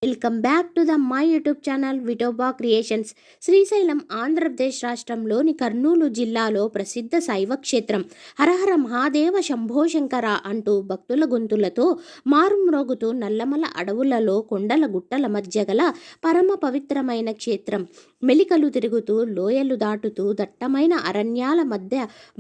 Welcome back to my YouTube channel Vithoba creations. Srisailam Andhra Pradesh రాష్ట్రంలోని కర్నూలు జిల్లాలో ప్రసిద్ధ శైవ క్షేత్రం. హరహర మహాదేవ శంభో శంకర అంటూ భక్తుల గొంతులతో మారుమ్రోగుతూ నల్లమల అడవులలో కొండల గుట్టల మధ్య గల పరమ పవిత్రమైన క్షేత్రం. మెలికలు తిరుగుతూ లోయలు దాటుతూ దట్టమైన అరణ్యాల మధ్య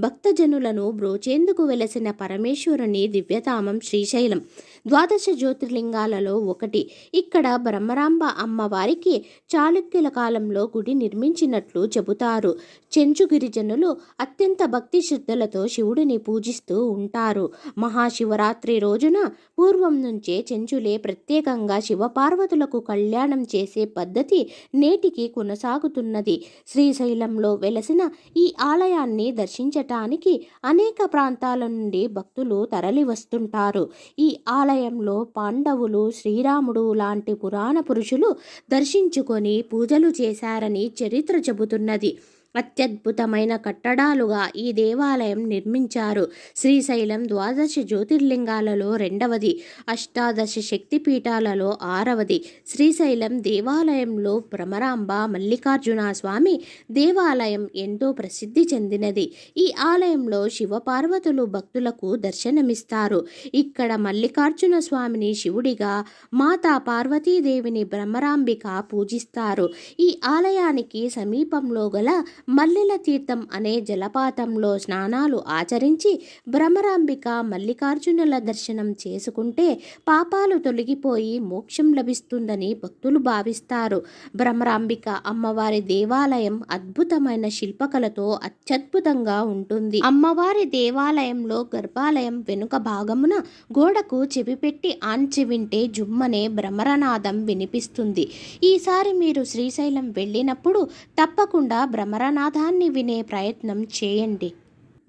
భక్తజనులను బ్రోచేందుకు వెలసిన పరమేశ్వరుని దివ్యధామం శ్రీశైలం. ద్వాదశ జ్యోతిర్లింగాలలో ఒకటి. ఇక్కడ బ్రహ్మరాంబ అమ్మవారికి చాళుక్యుల కాలంలో గుడి నిర్మించినట్లు చెబుతారు. చెంచు గిరిజనులు అత్యంత భక్తి శ్రద్ధలతో శివుడిని పూజిస్తూ ఉంటారు. మహాశివరాత్రి రోజున పూర్వం నుంచే చెంచులే ప్రత్యేకంగా శివపార్వతులకు కళ్యాణం చేసే పద్ధతి నేటికి కొనసాగుతున్నది. శ్రీశైలంలో వెలసిన ఈ ఆలయాన్ని దర్శించటానికి అనేక ప్రాంతాల నుండి భక్తులు తరలి వస్తుంటారు. ఈ ఆలయంలో పాండవులు, శ్రీరాముడు లాంటి పురాణ పురుషులు దర్శించుకొని పూజలు చేశారని చరిత్ర చెబుతున్నది. అత్యద్భుతమైన కట్టడాలుగా ఈ దేవాలయం నిర్మించారు. శ్రీశైలం ద్వాదశ జ్యోతిర్లింగాలలో రెండవది, అష్టాదశ శక్తిపీఠాలలో ఆరవది. శ్రీశైలం దేవాలయంలో భ్రమరాంబ మల్లికార్జున స్వామి దేవాలయం ఎంతో ప్రసిద్ధి చెందినది. ఈ ఆలయంలో శివపార్వతులు భక్తులకు దర్శనమిస్తారు. ఇక్కడ మల్లికార్జున స్వామిని శివుడిగా, మాతా పార్వతీదేవిని బ్రహ్మరాంబిక పూజిస్తారు. ఈ ఆలయానికి సమీపంలో గల మల్లెల తీర్థం అనే జలపాతంలో స్నానాలు ఆచరించి భ్రమరాంబిక మల్లికార్జునుల దర్శనం చేసుకుంటే పాపాలు తొలగిపోయి మోక్షం లభిస్తుందని భక్తులు భావిస్తారు. భ్రమరాంబిక అమ్మవారి దేవాలయం అద్భుతమైన శిల్పకళతో అత్యద్భుతంగా ఉంటుంది. అమ్మవారి దేవాలయంలో గర్భాలయం వెనుక భాగమున గోడకు చెవిపెట్టి ఆంచి వింటే జుమ్మనే భ్రమరనాదం వినిపిస్తుంది. ఈసారి మీరు శ్రీశైలం వెళ్ళినప్పుడు తప్పకుండా భ్రమరనాదాన్ని వినే ప్రయత్నం చేయండి.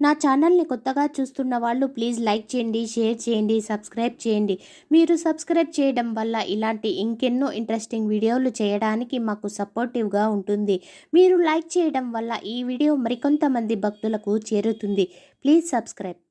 నా ఛానల్ని కొత్తగా చూస్తున్న వాళ్ళు ప్లీజ్ లైక్ చేయండి, షేర్ చేయండి, సబ్స్క్రైబ్ చేయండి. మీరు సబ్స్క్రైబ్ చేయడం వల్ల ఇలాంటి ఇంకెన్నో ఇంట్రెస్టింగ్ వీడియోలు చేయడానికి మాకు సపోర్టివ్గా ఉంటుంది. మీరు లైక్ చేయడం వల్ల ఈ వీడియో మరికొంతమంది భక్తులకు చేరుతుంది. Please subscribe.